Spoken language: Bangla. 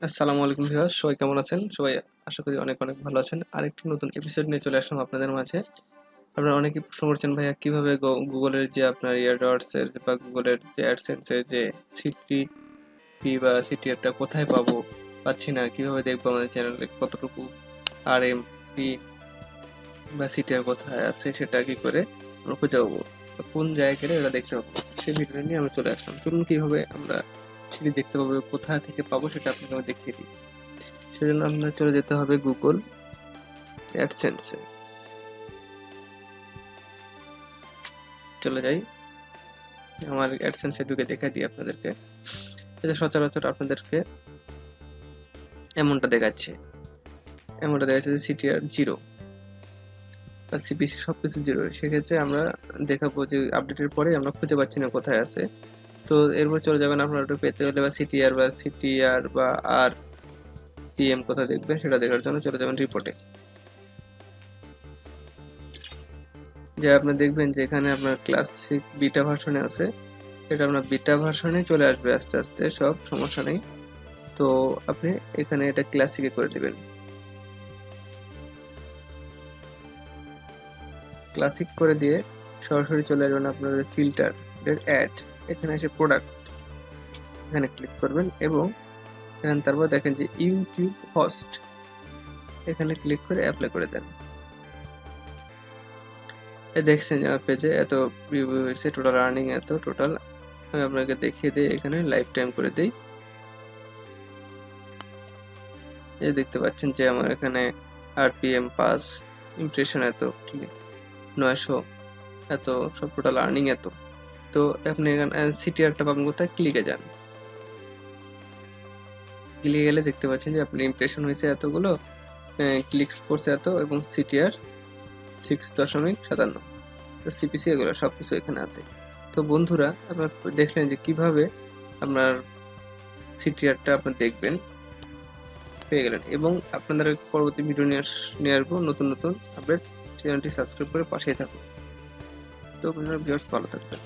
আসসালামু আলাইকুম ভিউয়ার্স, সবাই কেমন আছেন? সবাই আশা করি অনেক অনেক ভালো আছেন। আরেকটি নতুন এপিসোড নিয়ে চলে আসলাম আপনাদের মাঝে। আপনারা অনেকেই প্রশ্ন করছেন, ভাইয়া কিভাবে গুগলের যে আপনার ইয়ারডটস এর বা গুগলের যে অ্যাডসেন্স এর যে সিটি বা সিটিআরটা কোথায় পাবো, পাচ্ছি না, কিভাবে দেখবো আমাদের চ্যানেলে কতটুকু আরএমপি বা সিটিআর কোথায় আছে সেটা কি করে আমরা খুঁজে পাবো, বা কোন জায়গায় গেলে এটা দেখতে পাবো, সেই ভিডিও নিয়ে আমি চলে আসলাম। চলুন কিভাবে আমরা সেটি দেখতে পাবো, কোথা থেকে পাবো সেটা আপনাকে আমি দেখিয়ে দিই। সেজন্য আপনার চলে যেতে হবে গুগল অ্যাডসেন্সে। চলে যাই, আমার অ্যাডসেন্সে ঢুকে দেখা দিই আপনাদেরকে। এটা সচরাচর আপনাদেরকে এমনটা দেখাচ্ছে, যে সিটিআর জিরো বা সিপিসি সবকিছু জিরো। সেক্ষেত্রে আমরা দেখাবো যে আপডেটের পরে আমরা খুঁজে পাচ্ছি না কোথায় আছে। তো এরপর চলে যাবেন, আপনার ওটা পেতে হলে বা সিটিআর বা আর টিএম কোথায় দেখবেন সেটা দেখার জন্য চলে যাবেন রিপোর্টে। যে আপনি দেখবেন যে এখানে আপনার ক্লাসিক বিটা ভার্সনে আছে, এটা আপনার বিটা ভার্সনে চলে আসবে আস্তে আস্তে, সব সমস্যা নেই। তো আপনি এখানে এটা ক্লাসিকে করে দিবেন। ক্লাসিক করে দিয়ে সরাসরি চলে আসবেন আপনাদের ফিল্টার অ্যাড, এখানে এসে প্রোডাক্ট এখানে ক্লিক করবেন এবং এখানে তারপর দেখেন যে ইউটিউব হোস্ট, এখানে ক্লিক করে অ্যাপ্লাই করে দেন। দেখছেন যে আমার পেজে এত রিভিউ হয়েছে, টোটাল আর্নিং এত, টোটাল আমি আপনাকে দেখিয়ে দিই, এখানে লাইফ টাইম করে দিই। এই দেখতে পাচ্ছেন যে আমার এখানে আরপিএম 5, ইমপ্রেশন এত, 900, এত, সব টোটাল আর্নিং এত। তো আপনি এখানে সিটিআরটা পাবেন কোথায়, ক্লিকে যান। ক্লিকে গেলে দেখতে পাচ্ছেন যে আপনার ইমপ্রেশন হয়েছে এতগুলো, ক্লিকস পড়ছে এত, এবং সিটিআর 6.57, সিপিসি এগুলো সবকিছু এখানে আছে। তো বন্ধুরা, আপনার দেখলেন যে কিভাবে আপনার সিটিআরটা আপনি দেখবেন, পেয়ে গেলেন। এবং আপনাদের পরবর্তী ভিডিও নিয়ে আসবো নতুন নতুন আপডেট। চ্যানেলটি সাবস্ক্রাইব করে পাশেই থাকুন। তো ভিউয়ার্স, ভালো থাকবেন।